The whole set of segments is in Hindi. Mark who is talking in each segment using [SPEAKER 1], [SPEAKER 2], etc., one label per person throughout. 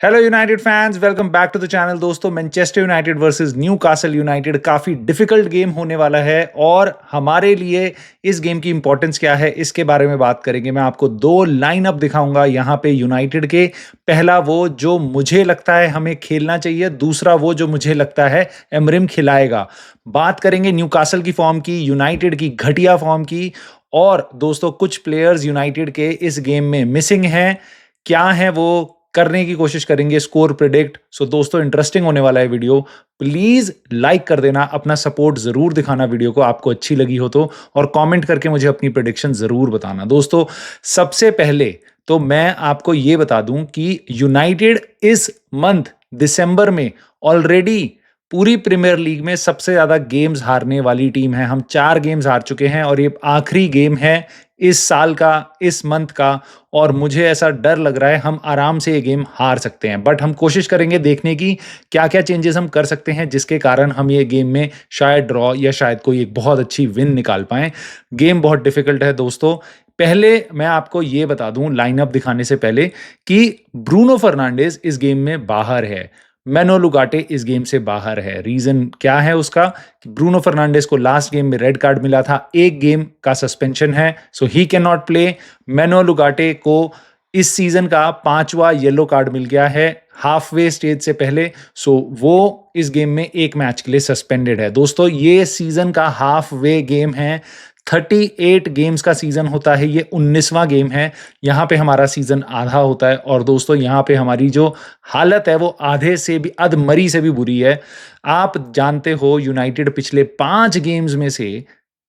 [SPEAKER 1] Hello United fans, welcome back to the channel. दोस्तों, Manchester United versus Newcastle United काफ़ी डिफिकल्ट गेम होने वाला है और हमारे लिए इस गेम की इंपॉर्टेंस क्या है इसके बारे में बात करेंगे। मैं आपको दो लाइनअप दिखाऊंगा यहाँ पे यूनाइटेड के। पहला वो जो मुझे लगता है हमें खेलना चाहिए, दूसरा वो जो मुझे लगता है एमरिम खिलाएगा। बात करेंगे न्यूकासल की फॉर्म की, यूनाइटेड की घटिया फॉर्म की, और दोस्तों कुछ प्लेयर्स यूनाइटेड के इस गेम में मिसिंग हैं। क्या है वो करने की कोशिश करेंगे, स्कोर प्रिडिक्ट। सो दोस्तों, इंटरेस्टिंग होने वाला है वीडियो। प्लीज लाइक कर देना, अपना सपोर्ट जरूर दिखाना वीडियो को, आपको अच्छी लगी हो तो, और कमेंट करके मुझे अपनी प्रिडिक्शन जरूर बताना। दोस्तों, सबसे पहले तो मैं आपको यह बता दूं कि यूनाइटेड इस मंथ दिसंबर में ऑलरेडी पूरी प्रीमियर लीग में सबसे ज्यादा गेम्स हारने वाली टीम है। हम 4 गेम्स हार चुके हैं और ये आखिरी गेम है इस साल का, इस मंथ का, और मुझे ऐसा डर लग रहा है हम आराम से ये गेम हार सकते हैं। बट हम कोशिश करेंगे देखने की क्या क्या चेंजेस हम कर सकते हैं जिसके कारण हम ये गेम में शायद ड्रॉ या शायद कोई एक बहुत अच्छी विन निकाल पाएं। गेम बहुत डिफिकल्ट है दोस्तों। पहले मैं आपको ये बता दूं लाइनअप दिखाने से पहले कि ब्रूनो फर्नांडिस इस गेम में बाहर है, मेनो लुगाटे इस गेम से बाहर है। रीजन क्या है उसका? ब्रूनो फर्नांडिस को लास्ट गेम में रेड कार्ड मिला था, एक गेम का सस्पेंशन है, सो ही कैन नॉट प्ले। मेनो लुगाटे को इस सीजन का 5वां येलो कार्ड मिल गया है हाफ वे स्टेज से पहले, सो वो इस गेम में एक मैच के लिए सस्पेंडेड है। दोस्तों, ये सीजन का हाफ वे गेम है। 38 गेम्स का सीजन होता है, ये 19वां गेम है। यहाँ पे हमारा सीजन आधा होता है और दोस्तों यहाँ पे हमारी जो हालत है वो आधे से भी, अधमरी से भी बुरी है। आप जानते हो यूनाइटेड पिछले 5 गेम्स में से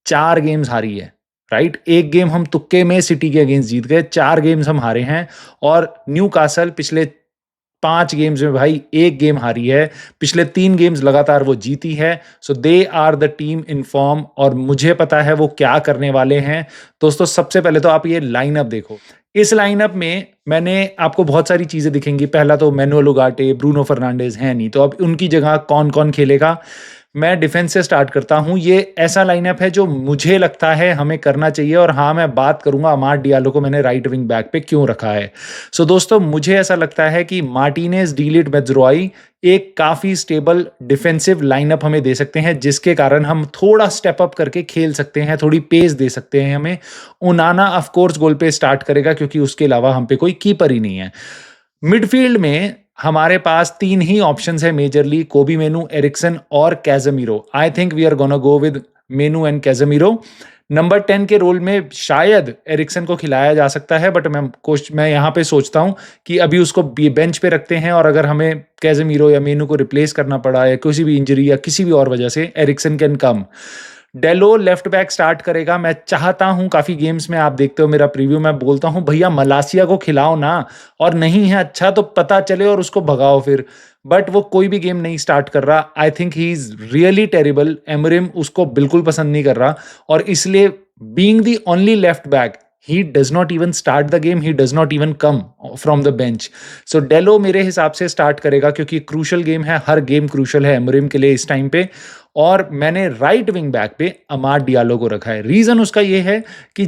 [SPEAKER 1] 4 गेम्स हारी है, राइट। एक गेम हम तुक्के में सिटी के अगेंस्ट जीत गए, 4 गेम्स हम हारे हैं। और न्यूकासल पिछले 5 गेम्स में भाई एक गेम हारी है, पिछले 3 गेम्स लगातार वो जीती है। So they are the team in form और मुझे पता है वो क्या करने वाले हैं। दोस्तों, सबसे पहले तो आप ये लाइनअप देखो। इस लाइनअप में मैंने आपको बहुत सारी चीजें दिखेंगी। पहला तो मैनुअल उगाटे, ब्रूनो फर्नांडिस है नहीं, तो अब उनकी जगह कौन कौन खेलेगा। मैं डिफेंस से स्टार्ट करता हूं। ये ऐसा लाइनअप है जो मुझे लगता है हमें करना चाहिए, और हाँ, मैं बात करूंगा अमाड डियालो को मैंने राइट विंग बैक पे क्यों रखा है। सो दोस्तों, मुझे ऐसा लगता है कि मार्टिनेज, डीलिट, बेज़रोई एक काफी स्टेबल डिफेंसिव लाइनअप हमें दे सकते हैं, जिसके कारण हम थोड़ा स्टेप अप करके खेल सकते हैं, थोड़ी पेस दे सकते हैं हमें। उनाना ऑफ कोर्स गोल पे स्टार्ट करेगा क्योंकि उसके अलावा हम पे कोई कीपर ही नहीं है। मिडफील्ड में हमारे पास 3 ही ऑप्शंस है मेजरली, कोबी मेनू, एरिक्सन और Casemiro. I think we are gonna go with Mainoo and Casemiro. Number 10 के रोल में शायद एरिक्सन को खिलाया जा सकता है, बट मैं यहाँ पे सोचता हूँ कि अभी उसको बेंच पे रखते हैं, और अगर हमें कैज़ेमीरो या मेनू को रिप्लेस करना पड़ा या किसी भी इंजरी या किसी भी और वजह से, Ericsson can come. Delo left back start करेगा। मैं चाहता हूं, काफी गेम्स में आप देखते हो मेरा प्रीव्यू, मैं बोलता हूं भैया मलासिया को खिलाओ ना, और नहीं है अच्छा तो पता चले और उसको भगाओ फिर। बट वो कोई भी गेम नहीं स्टार्ट कर रहा। I think he is really terrible. Amorim उसको बिल्कुल पसंद नहीं कर रहा, और इसलिए being the only left back, he does not even start the game, he does not even come from the bench. So डेलो मेरे हिसाब से स्टार्ट करेगा क्योंकि क्रूशल गेम है, हर गेम क्रूशल है एमरिम के लिए इस टाइम पे। और मैंने राइट विंग बैक पे अमाड डियालो को रखा है। रीजन उसका ये है कि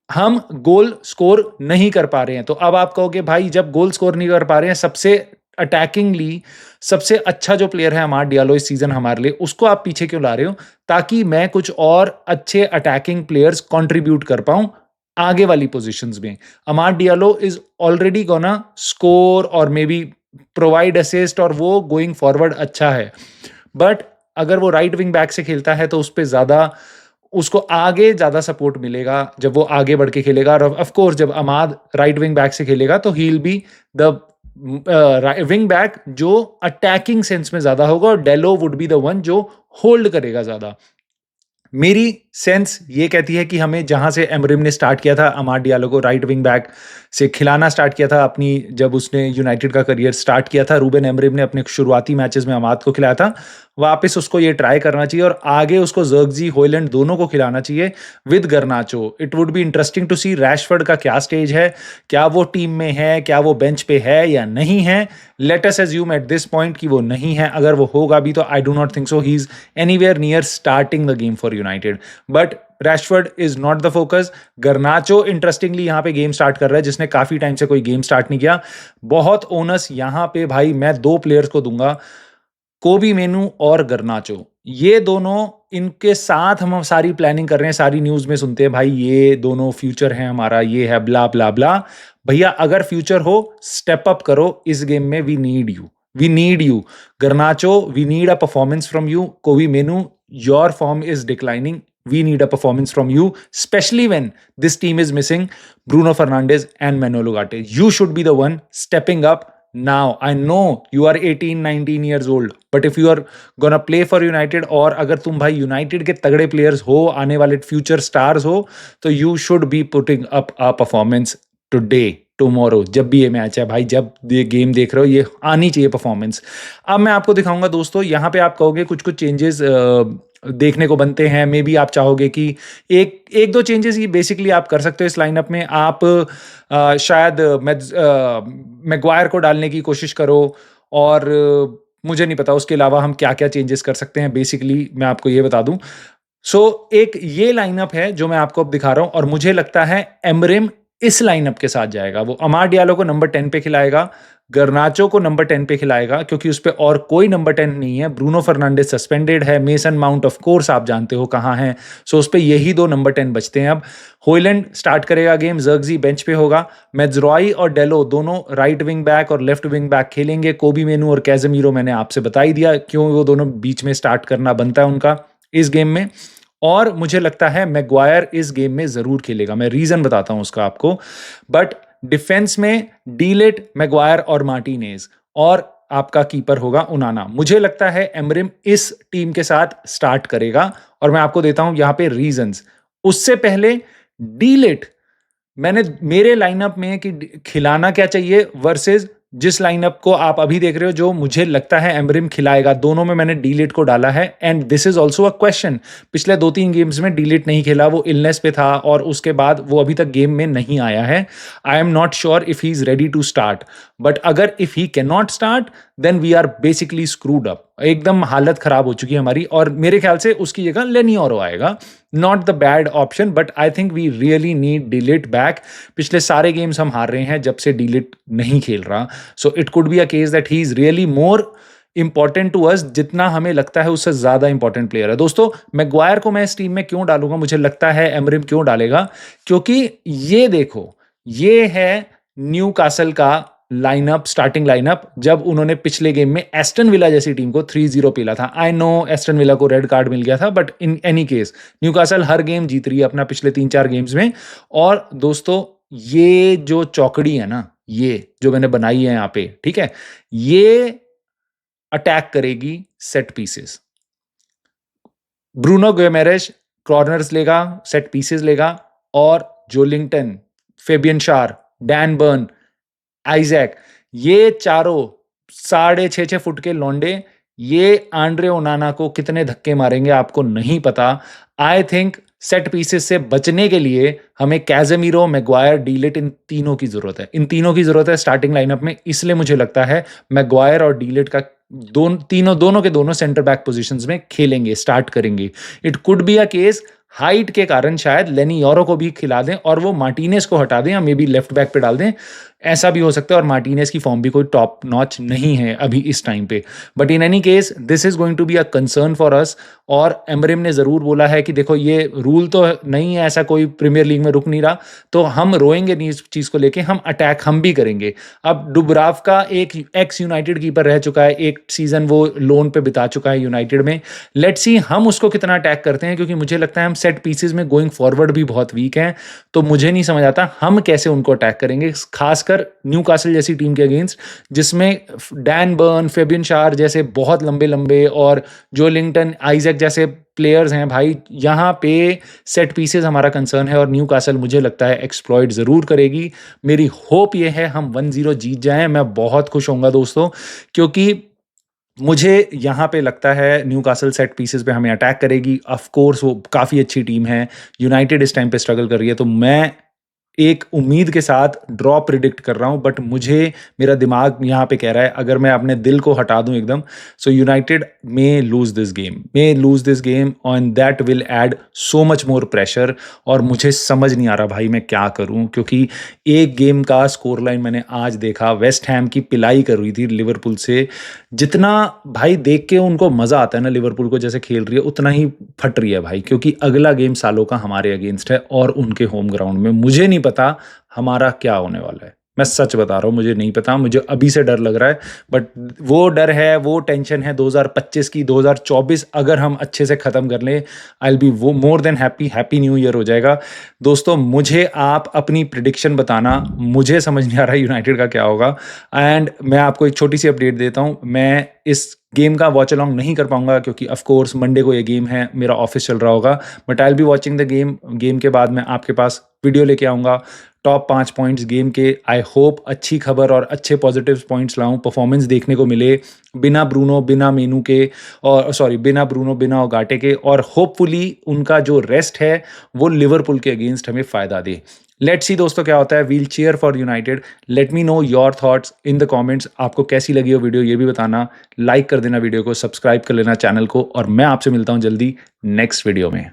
[SPEAKER 1] हम गोल स्कोर नहीं कर पा रहे हैं। तो अब आप कहोगे भाई, जब गोल स्कोर नहीं कर पा रहे हैं, सबसे अटैकिंगली सबसे अच्छा जो प्लेयर है अमाड डियालो इस सीजन हमारे लिए, उसको आप पीछे क्यों ला रहे हो? ताकि मैं कुछ और अच्छे अटैकिंग प्लेयर्स कंट्रीब्यूट कर पाऊं आगे वाली पोजीशंस में। Amad Diallo is already gonna score और मे बी प्रोवाइड असिस्ट, और वो गोइंग फॉरवर्ड अच्छा है। बट अगर वो राइट विंग बैक से खेलता है तो उस पर ज्यादा, उसको आगे ज्यादा सपोर्ट मिलेगा जब वो आगे बढ़ के खेलेगा। और ऑफ कोर्स जब अमाद राइट विंग बैक से खेलेगा तो he will be the wing back जो अटैकिंग सेंस में ज्यादा होगा, और डेलो वुड बी द वन जो होल्ड करेगा ज्यादा। मेरी सेंस ये कहती है कि हमें जहां से एमरिम ने स्टार्ट किया था अमाड डियालो को राइट विंग बैक से खिलाना स्टार्ट किया था अपनी, जब उसने यूनाइटेड का करियर स्टार्ट किया था, रूबेन एमरिम ने अपने शुरुआती मैचेस में अमाद को खिलाया था, वापस उसको ये ट्राई करना चाहिए, और आगे उसको जर्गजी, होयलैंड दोनों को खिलाना चाहिए with Garnacho. It would be interesting to see Rashford का क्या स्टेज है, क्या वो टीम में है, क्या वो बेंच पे है या नहीं है। Let us assume at this point कि वो नहीं है। अगर वो होगा भी तो I do not think so he is anywhere near starting the game for United. But Rashford is not the focus. गर्नाचो interestingly यहाँ पे गेम स्टार्ट कर रहा है, जिसने काफी टाइम से कोई गेम स्टार्ट नहीं किया। बहुत ओनस यहाँ पे भाई मैं 2 प्लेयर्स को दूंगा, कोबी मेनू और गर्नाचो। ये दोनों, इनके साथ हम सारी प्लानिंग कर रहे हैं, सारी न्यूज में सुनते हैं भाई ये दोनों फ्यूचर है हमारा, ये है ब्ला ब्ला ब्ला। भैया अगर फ्यूचर हो स्टेप अप करो इस गेम में, we need you, we need you. Garnacho, we need a performance from you. Kobbie Mainoo, your form is declining, we need a performance from you, especially when this team is missing Bruno Fernandes and Manolo Ugarte. You should be the one stepping up now. I know you are 18 19 years old, but if you are gonna play for United, और अगर तुम भाई यूनाइटेड के तगड़े प्लेयर्स हो, आने वाले फ्यूचर स्टार्स हो, तो you should be putting up a performance today, tomorrow, जब भी ये मैच है भाई, जब ये गेम देख रहे हो, ये आनी चाहिए परफॉर्मेंस। अब मैं आपको दिखाऊंगा दोस्तों, यहाँ पे आप कहोगे कुछ कुछ चेंजेस देखने को बनते हैं, मे बी आप चाहोगे कि एक दो चेंजेस ये बेसिकली आप कर सकते हो इस लाइनअप में। आप शायद मैग्वायर को डालने की कोशिश करो, और मुझे नहीं पता उसके अलावा हम क्या क्या चेंजेस कर सकते हैं, बेसिकली मैं आपको ये बता दूं। एक ये लाइनअप है जो मैं आपको अब दिखा रहा हूं, और मुझे लगता है एमरिम इस लाइनअप के साथ जाएगा। वो अमाड डियालो को नंबर 10 पे खिलाएगा, गर्नाचो को नंबर 10 पे खिलाएगा, क्योंकि उस पे और कोई नंबर 10 नहीं है। ब्रूनो फर्नांडिस सस्पेंडेड है, मेसन माउंट ऑफ कोर्स आप जानते हो कहाँ हैं, सो उस पे यही 2 नंबर 10 बचते हैं। अब होयलैंड स्टार्ट करेगा गेम, जर्गजी बेंच पे होगा, मेज्रॉय और डेलो दोनों राइट विंग बैक और लेफ्ट विंग बैक खेलेंगे। कोबी मेनू और कैजेमीरो मैंने आपसे बता ही दिया क्यों वो दोनों बीच में स्टार्ट करना बनता है उनका इस गेम में। और मुझे लगता है मैग्वायर इस गेम में जरूर खेलेगा, मैं रीजन बताता हूं उसका आपको। बट डिफेंस में डीलेट, मैग्वायर और मार्टिनेज, और आपका कीपर होगा उनाना। मुझे लगता है एमरिम इस टीम के साथ स्टार्ट करेगा, और मैं आपको देता हूं यहां पे रीजंस। उससे पहले डीलेट मैंने मेरे लाइनअप में कि खिलाना क्या चाहिए वर्सेस जिस लाइनअप को आप अभी देख रहे हो जो मुझे लगता है एमरिम खिलाएगा, दोनों में मैंने डीलेट को डाला है। And this is also a question, पिछले 2-3 गेम्स में डीलेट नहीं खेला, वो इलनेस पे था और उसके बाद वो अभी तक गेम में नहीं आया है। I am not sure if he is ready to start, but अगर if he can not start then we are basically screwed up, एकदम हालत खराब हो चुकी है हमारी। और मेरे ख्याल से उसकी जगह लेनी और आएगा, not the bad option, but I think we really need Dalot back. पिछले सारे गेम्स हम हार रहे हैं जब से डिलीट नहीं खेल रहा, so it could be a case that he is really more important to us, जितना हमें लगता है उससे ज्यादा इंपॉर्टेंट प्लेयर है। दोस्तों मैग्वायर को मैं इस टीम में क्यों डालूंगा, मुझे लगता है एमरिम क्यों डालेगा, क्योंकि ये देखो ये है न्यू कासल का लाइनअप, स्टार्टिंग लाइनअप, जब उन्होंने पिछले गेम में एस्टन विला जैसी टीम को 3-0 पीला था। आई नो एस्टन विला को रेड कार्ड मिल गया था, but in any case Newcastle हर गेम जीत रही है अपना पिछले 3-4 गेम्स में। और दोस्तों ये जो चौकड़ी है ना, ये जो मैंने बनाई है यहाँ पे, ठीक है, ये अटैक करेगी सेट पीसेस। ब्रूनो गुइमेरेश कॉर्नर्स लेगा, सेट पीसेस लेगा, और जोलिंगटन, फेबियन शार, डैन बर्न, आइजैक, ये चारों 6.5 फुट के लौंडे, ये आंड्रे ओनाना को कितने धक्के मारेंगे आपको नहीं पता। आई थिंक सेट पीसेस से बचने के लिए हमें कैजेमीरो, मैग्वायर, डीलेट, इन तीनों की जरूरत है, इन तीनों की जरूरत है स्टार्टिंग लाइनअप में। इसलिए मुझे लगता है मैग्वायर और डीलेट का दोनों के दोनों सेंटर बैक पोजीशंस में खेलेंगे, स्टार्ट करेंगे। It could be a case height के कारण शायद लेनी योरो को भी खिला दें और वो मार्टिनेज को हटा दें, या मे बी लेफ्ट बैक पे डाल दें, ऐसा भी हो सकता है। और मार्टिनेज की फॉर्म भी कोई टॉप नॉच नहीं है अभी इस टाइम पे, but in any case this is going to be a concern for us. और एमरिम ने जरूर बोला है कि देखो ये रूल तो नहीं है, ऐसा कोई प्रीमियर लीग में रुक नहीं रहा, तो हम रोएंगे नहीं इस चीज को लेके, हम अटैक हम भी करेंगे। अब डुब्राव का एक एक्स यूनाइटेड कीपर रह चुका है, एक सीजन वो लोन पे बिता चुका है यूनाइटेड में। लेट्स सी हम उसको कितना अटैक करते हैं, क्योंकि मुझे लगता है हम सेट पीसेस में गोइंग फॉरवर्ड भी बहुत वीक हैं, तो मुझे नहीं समझ आता हम कैसे उनको अटैक करेंगे, खासकर न्यूकासल जैसी टीम के अगेंस्ट, जिसमें डैन बर्न, फेबियन शार जैसे बहुत लंबे लंबे और जोलिंगटन, आइजैक जैसे प्लेयर्स हैं भाई। यहाँ पे सेट पीसेस हमारा कंसर्न है, और न्यूकासल मुझे लगता है एक्सप्लॉइट जरूर करेगी। मेरी होप ये है हम 1-0 जीत जाएं, मैं बहुत खुश होऊंगा दोस्तों, क्योंकि मुझे यहाँ पे लगता है न्यूकासल सेट पीसेस पे हमें अटैक करेगी। ऑफ कोर्स वो काफ़ी अच्छी टीम है, यूनाइटेड इस टाइम पे स्ट्रगल कर रही है, तो मैं एक उम्मीद के साथ ड्रॉ प्रिडिक्ट कर रहा हूँ, बट मुझे मेरा दिमाग यहाँ पे कह रहा है, अगर मैं अपने दिल को हटा दूँ एकदम, so United may lose this game and that will add so much more pressure. और मुझे समझ नहीं आ रहा भाई मैं क्या करूँ, क्योंकि एक गेम का स्कोर लाइन मैंने आज देखा, वेस्ट हैम की पिलाई कर रही थी लिवरपूल से। जितना भाई देख के उनको मज़ा आता है ना लिवरपूल को जैसे खेल रही है, उतना ही फट रही है भाई, क्योंकि अगला गेम सालों का हमारे अगेंस्ट है और उनके होम ग्राउंड में। मुझे नहीं पता हमारा क्या होने वाला है, मैं सच बता रहा हूँ, मुझे नहीं पता, मुझे अभी से डर लग रहा है। बट वो डर है, वो टेंशन है 2025 की। 2024 अगर हम अच्छे से ख़त्म कर लें, आई विल बी वो more than happy. Happy new year हो जाएगा। दोस्तों मुझे आप अपनी प्रिडिक्शन बताना, मुझे समझ नहीं आ रहा यूनाइटेड का क्या होगा। एंड मैं आपको एक छोटी सी अपडेट देता हूँ, मैं इस गेम का वॉच अलॉन्ग नहीं कर पाऊंगा क्योंकि ऑफ कोर्स मंडे को ये गेम है, मेरा ऑफिस चल रहा होगा। But I will be watching the game. Game के बाद मैं आपके पास वीडियो लेके आऊँगा, टॉप 5 पॉइंट्स गेम के। आई होप अच्छी खबर और अच्छे पॉजिटिव पॉइंट्स लाऊं, परफॉर्मेंस देखने को मिले बिना ब्रूनो, बिना मेनू के, और सॉरी बिना ब्रूनो, बिना ओगाटे के, और होपफुली उनका जो रेस्ट है वो लिवरपूल के अगेंस्ट हमें फ़ायदा दे। लेट्स सी दोस्तों क्या होता है। We'll cheer for United. Let me know your thoughts in the comments. आपको कैसी लगी वो वीडियो ये भी बताना। लाइक कर देना वीडियो को, सब्सक्राइब कर लेना चैनल को, और मैं आपसे मिलता हूँ जल्दी नेक्स्ट वीडियो में।